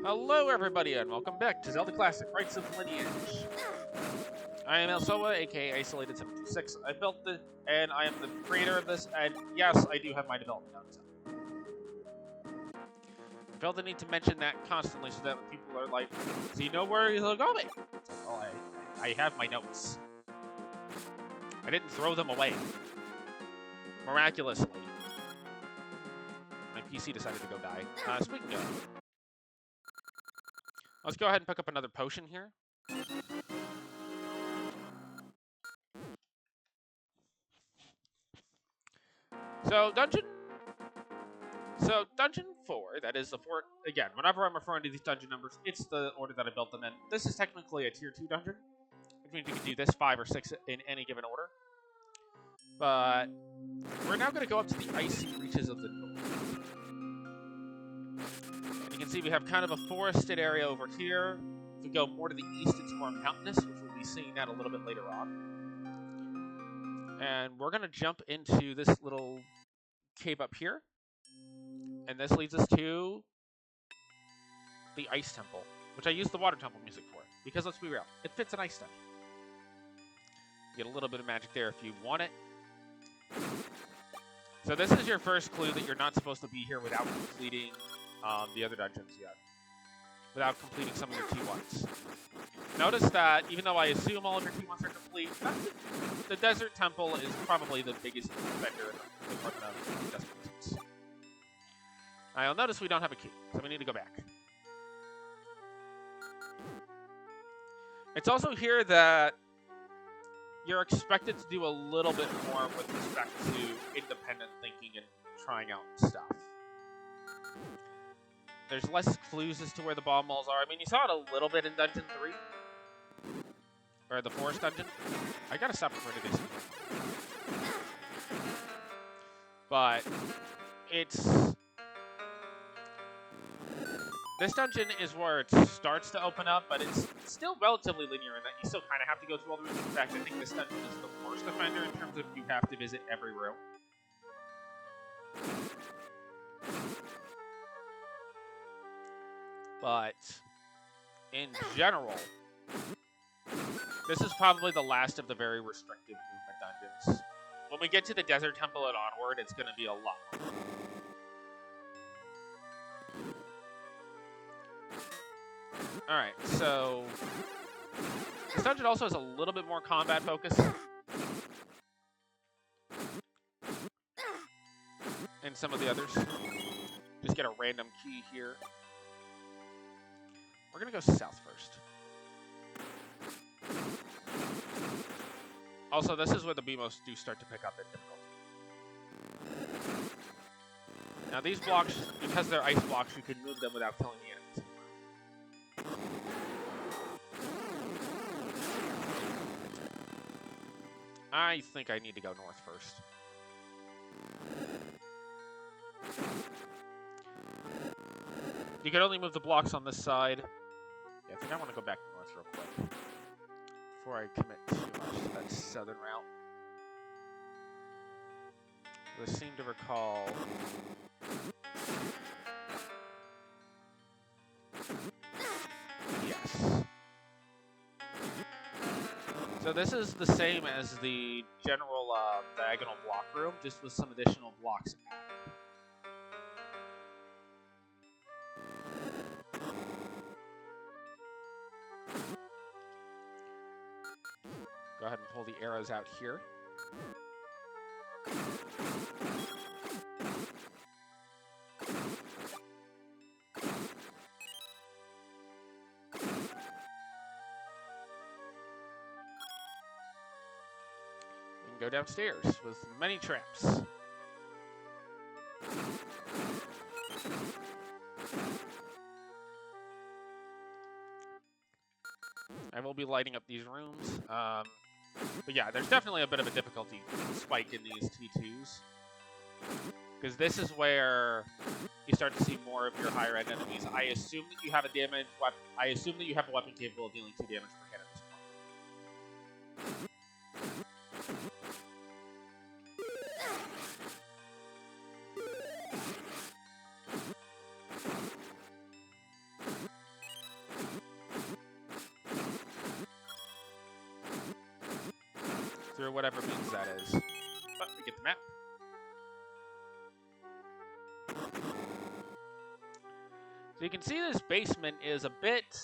Hello everybody and welcome back to Zelda Classic Rites of Lineage. I am Elsoa, aka Isolated726. I built this, and I am the creator of this, and yes, I do have my development notes. I felt the need to mention that constantly so that people are like, so you know where you're going? Well, I have my notes. I didn't throw them away. Miraculously. My PC decided to go die. Speaking of, let's go ahead and pick up another potion here. So dungeon 4, that is the 4, again, whenever I'm referring to these dungeon numbers, it's the order that I built them in. This is technically a tier 2 dungeon, which means you can do this 5 or 6 in any given order. But we're now going to go up to the icy reaches of the north. And you can see we have kind of a forested area over here. If we go more to the east, it's more mountainous, which we'll be seeing that a little bit later on. And we're going to jump into this little cave up here. And this leads us to the Ice Temple, which I use the Water Temple music for, because let's be real, it fits an ice dungeon. You get a little bit of magic there if you want it. So this is your first clue that you're not supposed to be here without completing the other dungeons yet, without completing some of your T1s. Notice that even though I assume all of your T1s are complete, the Desert Temple is probably the biggest vendor in the Department of Desert Reasons. Now you'll notice we don't have a key, so we need to go back. It's also here that you're expected to do a little bit more with respect to independent thinking and trying out stuff. There's less clues as to where the bomb malls are. I mean, you saw it a little bit in Dungeon 3. Or the Forest Dungeon. I gotta stop referring to this. But it's... This dungeon is where it starts to open up, but it's still relatively linear in that you still kind of have to go through all the rooms. In fact, I think this dungeon is the worst offender in terms of you have to visit every room. But in general, this is probably the last of the very restrictive movement dungeons. When we get to the Desert Temple and onward, it's going to be a lot more. Alright, so this dungeon also has a little bit more combat focus. And some of the others. Just get a random key here. We're going to go south first. Also, this is where the BMOs do start to pick up in difficulty. Now these blocks, because they're ice blocks, you can move them without killing the enemies. I think I need to go north first. You can only move the blocks on this side. Yeah, I think I want to go back north real quick before I commit too much to that southern route. I seem to recall... Yes. So this is the same as the general diagonal block room, just with some additional blocks added. Go ahead and pull the arrows out here. Go downstairs with many traps. I will be lighting up these rooms. But yeah, there's definitely a bit of a difficulty spike in these T2s. Because this is where you start to see more of your higher end enemies. I assume that you have a weapon capable of dealing 2 damage per hit at this point. through whatever means that is. But we get the map. So you can see this basement is a bit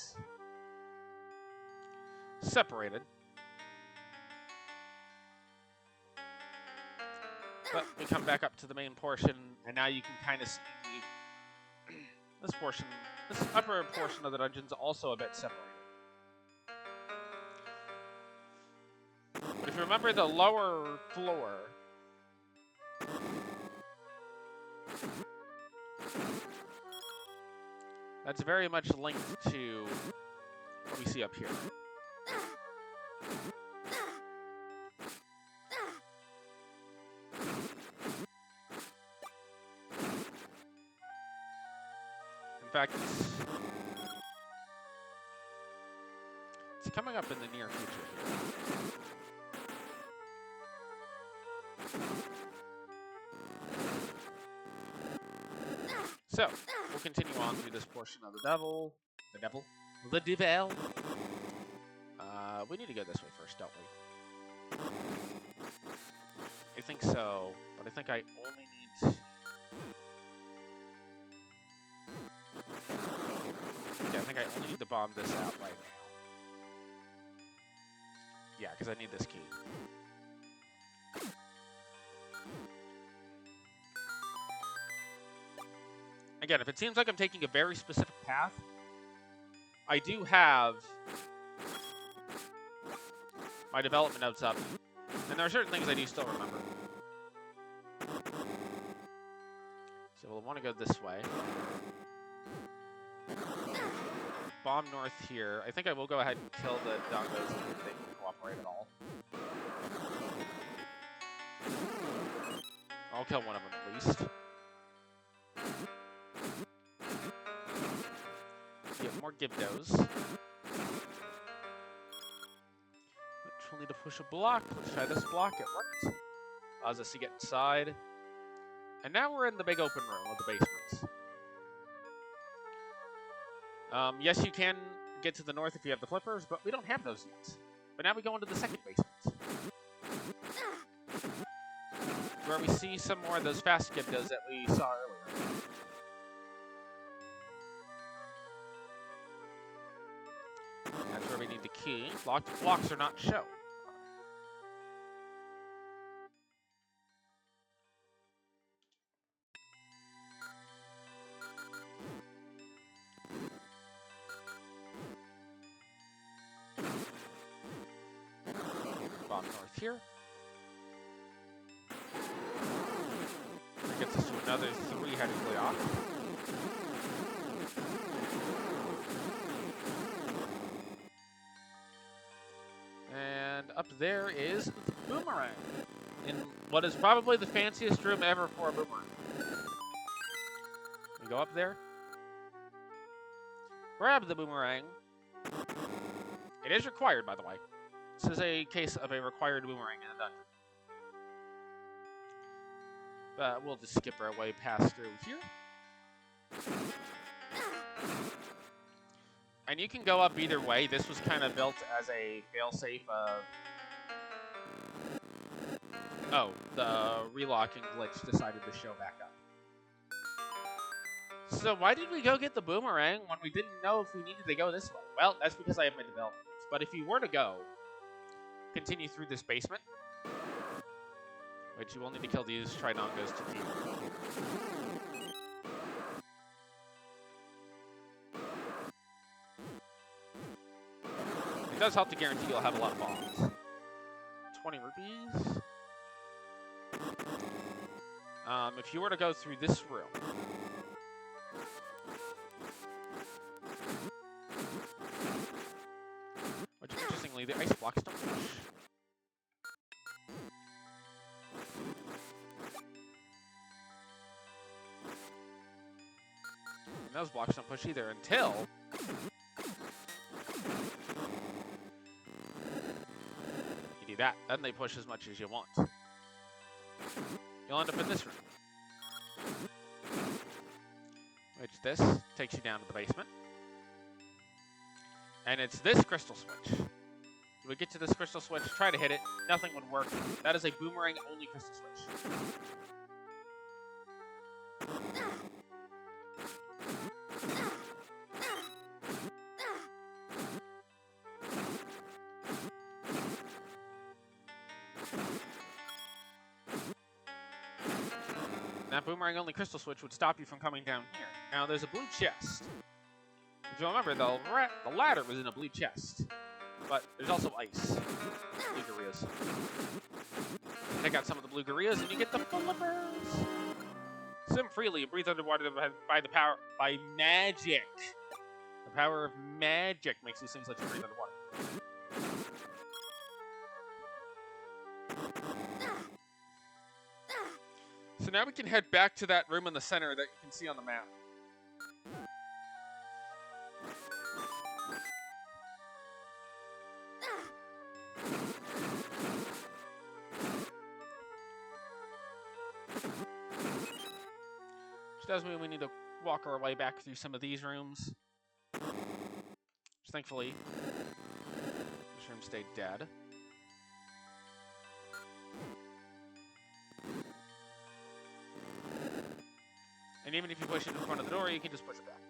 separated. But we come back up to the main portion, and now you can kind of see this portion, this upper portion of the dungeon's also a bit separated. But if you remember the lower floor, that's very much linked to what we see up here. In fact, it's coming up in the near future here. So, we'll continue on through this portion of the devil. We need to go this way first, don't we? I think so, but I think I only need to... Yeah, I think I only need to bomb this out right now. Yeah, because I need this key. Again, if it seems like I'm taking a very specific path, I do have my development notes up, and there are certain things I do still remember. So we'll want to go this way. Bomb north here. I think I will go ahead and kill the dongos if they can cooperate at all. I'll kill one of them at least. Get more Gibdos. Which we'll need to push a block. Let's try this block. It worked. Allows us to get inside. And now we're in the big open room of the basements. Yes, you can get to the north if you have the flippers, but we don't have those yet. But now we go into the second basement, where we see some more of those fast Gibdos that we saw earlier. That's where we need the key. Locked blocks are not shown. Bomb north here. That gets us to another 3-headed block. And up there is the boomerang, in what is probably the fanciest room ever for a boomerang. We go up there, grab the boomerang. It is required, by the way. This is a case of a required boomerang in a dungeon. But we'll just skip our way past through here. And you can go up either way. This was kind of built as a failsafe of... Oh, the relocking glitch decided to show back up. So why did we go get the boomerang when we didn't know if we needed to go this way? Well, that's because I have my development notes. But if you were to go, continue through this basement, which you will need to kill these tridongos to deal. It does help to guarantee you'll have a lot of bombs. 20 rupees. If you were to go through this room, which interestingly, the ice blocks don't push. And those blocks don't push either until you do that. Then they push as much as you want. You'll end up in this room, which this takes you down to the basement. And it's this crystal switch You would get to this crystal switch, try to hit it, nothing would work. That is a boomerang-only crystal switch. That boomerang-only crystal switch would stop you from coming down here. Now, there's a blue chest. If you remember, the ladder was in a blue chest. But there's also ice. Blue gorillas. Take out some of the blue gorillas and you get the flippers. Swim freely and breathe underwater by magic. The power of magic makes these things let you breathe underwater. So now we can head back to that room in the center that you can see on the map. Which does mean we need to walk our way back through some of these rooms. Which thankfully, this room stayed dead. And even if you push it in front of the door, you can just push it back.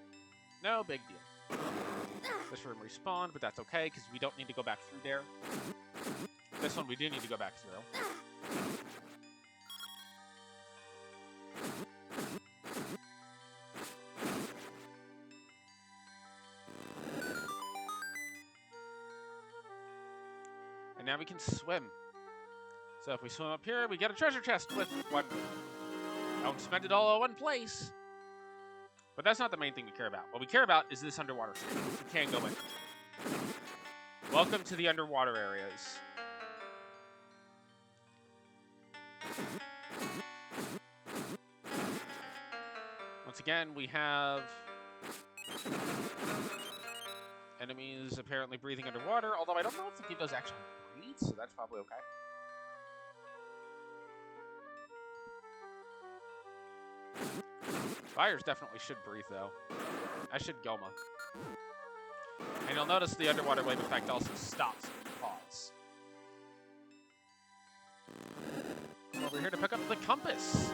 No big deal. This room respawned, but that's okay, because we don't need to go back through there. This one we do need to go back through. And now we can swim. So if we swim up here, we get a treasure chest with one. Don't spend it all in one place. But that's not the main thing we care about. What we care about is this underwater stage. We can't go in. Welcome to the underwater areas. Once again, we have enemies apparently breathing underwater, although I don't know if the Geetos actually breathe, so that's probably okay. Fires definitely should breathe, though. As should Goma. And you'll notice the underwater wave effect also stops when you pause. Well, we're here to pick up the compass.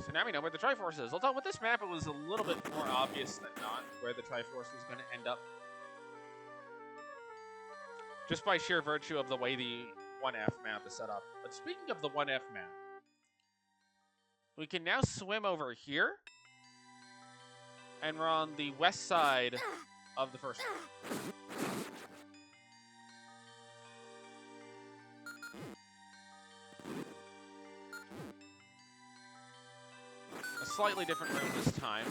So now we know where the Triforce is. Although with this map, it was a little bit more obvious than not where the Triforce was going to end up. Just by sheer virtue of the way the 1F map is set up. But speaking of the 1F map, we can now swim over here, and we're on the west side of the first room. A slightly different room this time.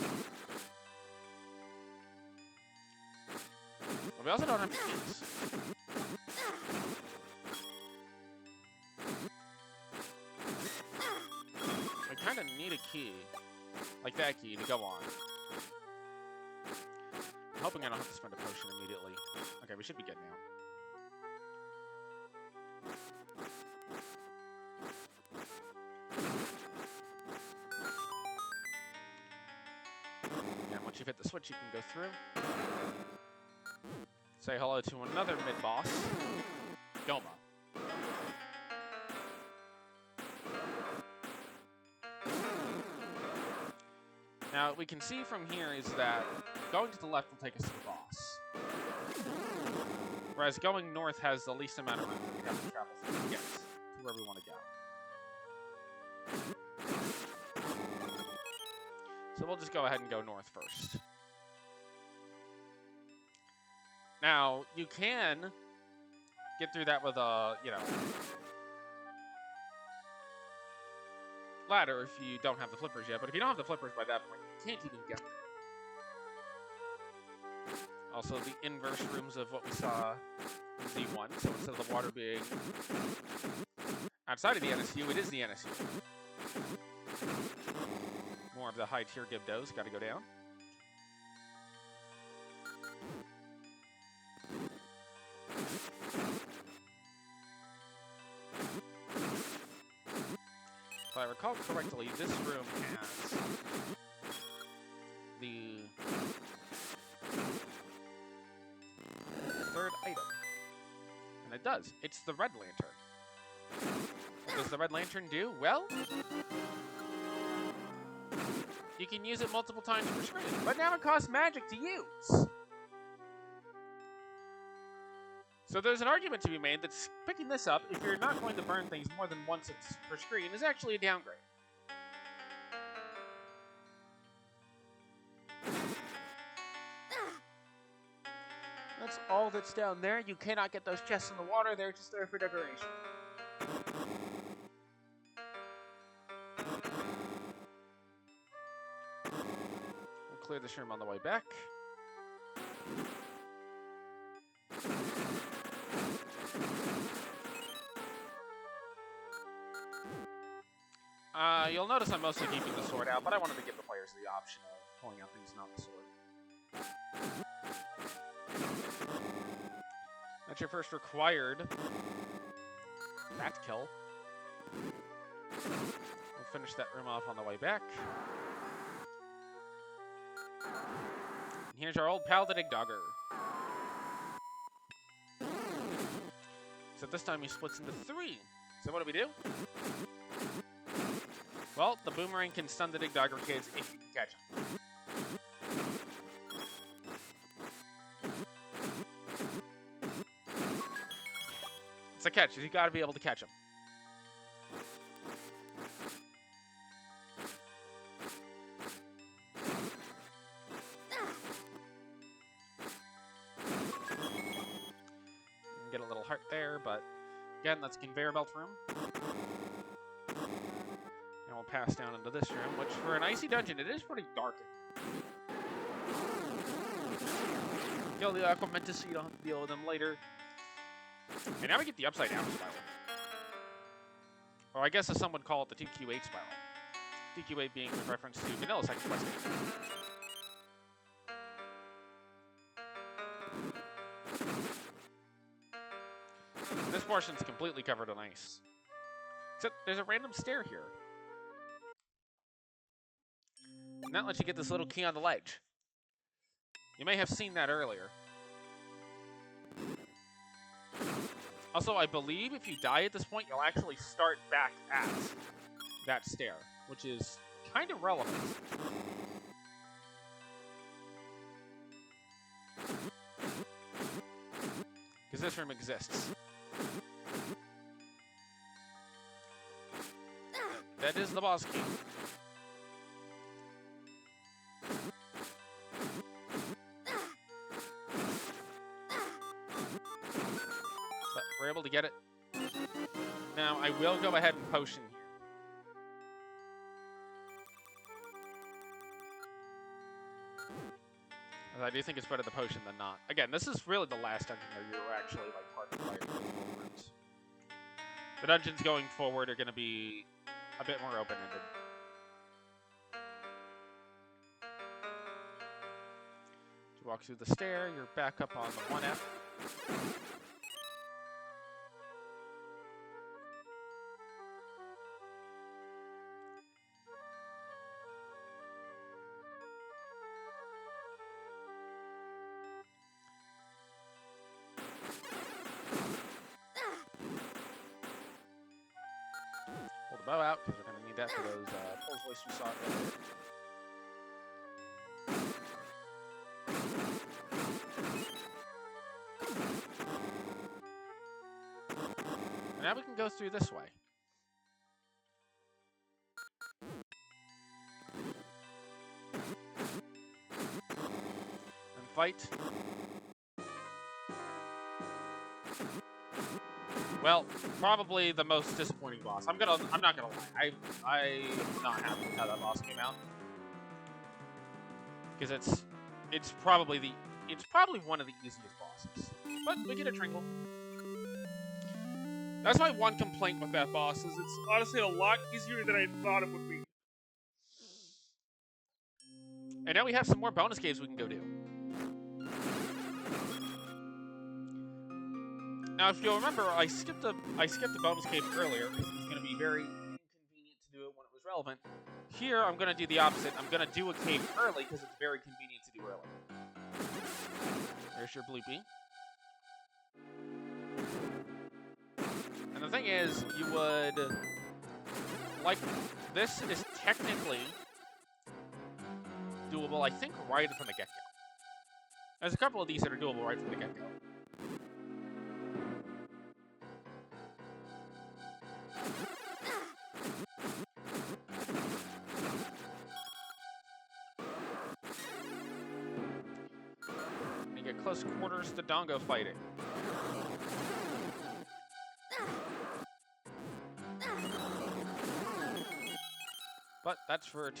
But we also don't have keys. I kind of need a key, like that key, to go on. I'm hoping I don't have to spend a potion immediately. Okay, we should be good now. And once you've hit the switch, you can go through. Say hello to another mid-boss, Goma. Now, what we can see from here is that going to the left will take us to the boss. Whereas going north has the least amount of room we have to travel through to get to where we want to go. So we'll just go ahead and go north first. Now, you can get through that with a, ladder if you don't have the flippers yet, but if you don't have the flippers by that point, you can't even get there. Also, the inverse rooms of what we saw in Z1, so instead of the water being outside of the NSU, it is the NSU. More of the high-tier Gibdos, gotta go down. If I recall correctly, this room has the third item. does. It's the red lantern. What does the red lantern do? Well, you can use it multiple times per screen, but now it costs magic to use. So there's an argument to be made that picking this up, if you're not going to burn things more than once per screen, is actually a downgrade. That's all that's down there. You cannot get those chests in the water. They're just there for decoration. We'll clear this room on the way back. You'll notice I'm mostly keeping the sword out, but I wanted to give the players the option of pulling out things not the sword. That's your first required bat kill. We'll finish that room off on the way back. And here's our old pal, the Dig Dogger. Except this time he splits into 3. So what do? Well, the boomerang can stun the Dig Dogger kids if you can catch them. It's a catch. You gotta be able to catch them. You can get a little heart there, but again, that's conveyor belt room. And we'll pass down into this room, which for an icy dungeon, it is pretty dark. Kill the Aquamentus so you don't have to deal with them later. And now we get the upside down spiral. Or I guess as some would call it the 2Q8 spiral. 2Q8 being a reference to vanilla second quest. This portion's completely covered in ice. Except there's a random stair here. And that lets you get this little key on the ledge. You may have seen that earlier. Also, I believe if you die at this point, you'll actually start back at that stair, which is kind of relevant. Because this room exists. That is the boss key. We're able to get it. Now, I will go ahead and potion here. As I do think it's better the potion than not. Again, this is really the last dungeon where you're actually like part of the player going forwards. The dungeons going forward are going to be a bit more open-ended. You walk through the stair, you're back up on the 1F. Pull the bow out, because we're going to need that for those pulls voice we saw earlier. And now we can go through this way. And fight. Well, probably the most disappointing boss. I'm not gonna lie. I'm not happy with how that boss came out. Because it's probably one of the easiest bosses. But we get a Trinkle. That's my one complaint with that boss, is it's honestly a lot easier than I thought it would be. And now we have some more bonus caves we can go do. Now, if you'll remember, I skipped the bonus cave earlier because it was going to be very inconvenient to do it when it was relevant. Here, I'm going to do the opposite. I'm going to do a cave early because it's very convenient to do early. There's your Bloopy. the thing is, you would... Like, this is technically doable, I think, right from the get-go. There's a couple of these that are doable right from the get-go. And you get close quarters to Dongo fighting. But that's for a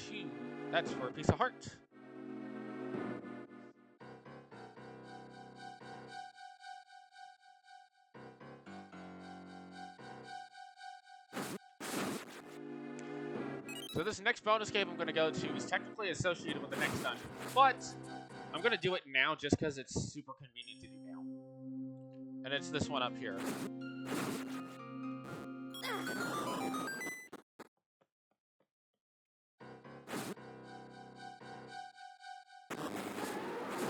piece of heart. So this next bonus cave I'm going to go to is technically associated with the next dungeon, but I'm going to do it now just because it's super convenient to do now. And it's this one up here.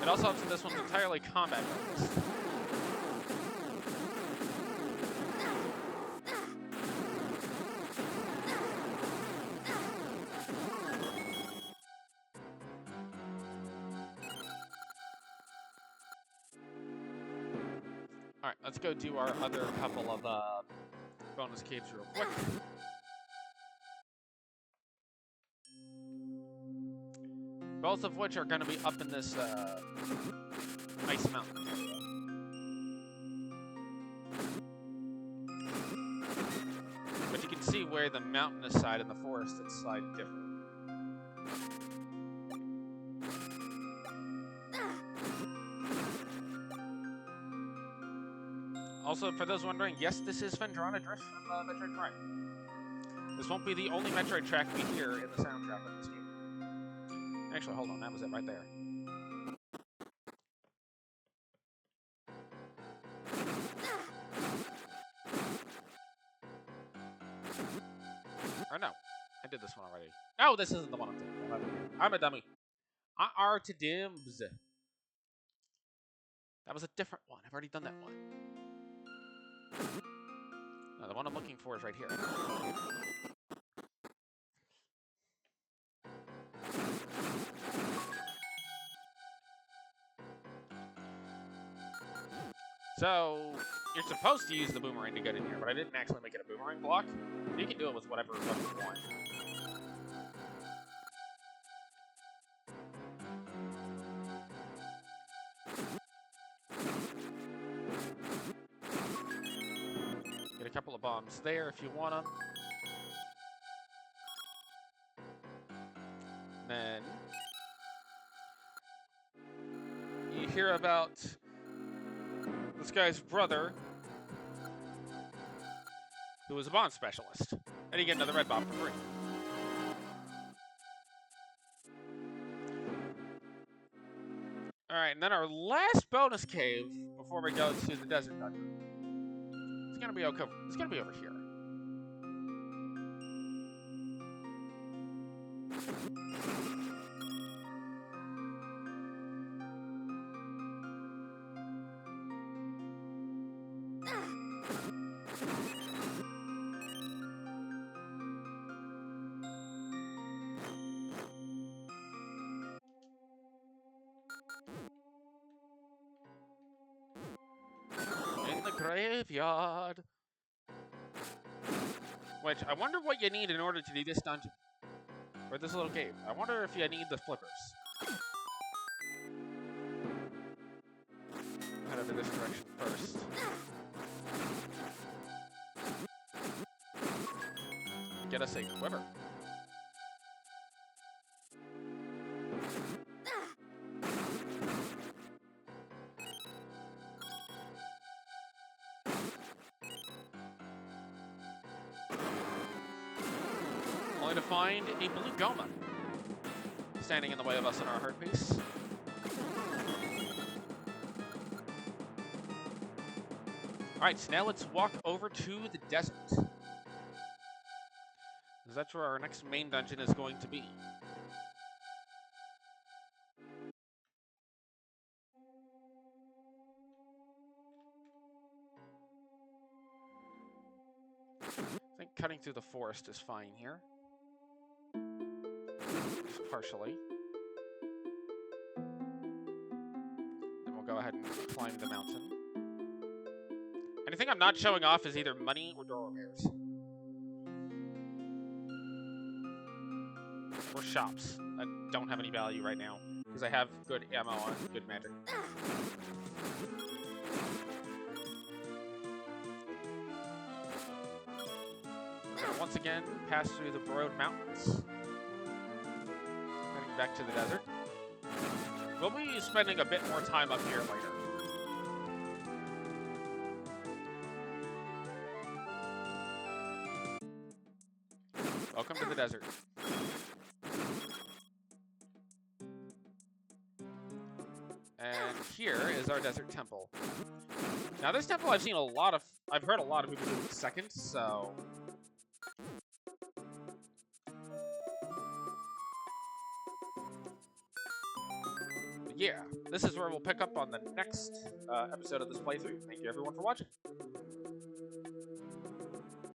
It also helps that this one's entirely combat focused. Alright, let's go do our other couple of bonus caves real quick. Both of which are going to be up in this ice mountain area. But you can see where the mountainous side and the forested side differ. Also, for those wondering, yes, this is Phendrana Drift from Metroid Prime. This won't be the only Metroid track we hear in the soundtrack of this game. Actually, hold on, that was it right there. Or no, I did this one already. No, this isn't the one I'm thinking of. I'm a dummy. I are to dims. That was a different one. I've already done that one. No, the one I'm looking for is right here. So, you're supposed to use the boomerang to get in here, but I didn't actually make it a boomerang block. So you can do it with whatever weapon you want. Get a couple of bombs there if you want them. Then you hear about this guy's brother, who was a bomb specialist, and you get another red bomb for free. All right, and then our last bonus cave before we go to the desert dungeon. It's gonna be okay. It's gonna be over here. In the graveyard. Which, I wonder what you need in order to do this dungeon. Or this little cave. I wonder if you need the flippers. Head over this direction first. Get us a quiver. Only to find a blue Goma standing in the way of us in our heart piece. Alright, so now let's walk over to the desert. Because that's where our next main dungeon is going to be. cutting through the forest is fine here. Just partially. Then we'll go ahead and climb the mountain. Anything I'm not showing off is either money or Doro Bears. Or shops that don't have any value right now. Because I have good ammo and good magic. Once again, pass through the Broad Mountains. Heading back to the desert. We'll be spending a bit more time up here later. Welcome to the desert. And here is our desert temple. Now this temple I've heard a lot of people do it second, so... yeah, this is where we'll pick up on the next episode of this playthrough. Thank you everyone for watching.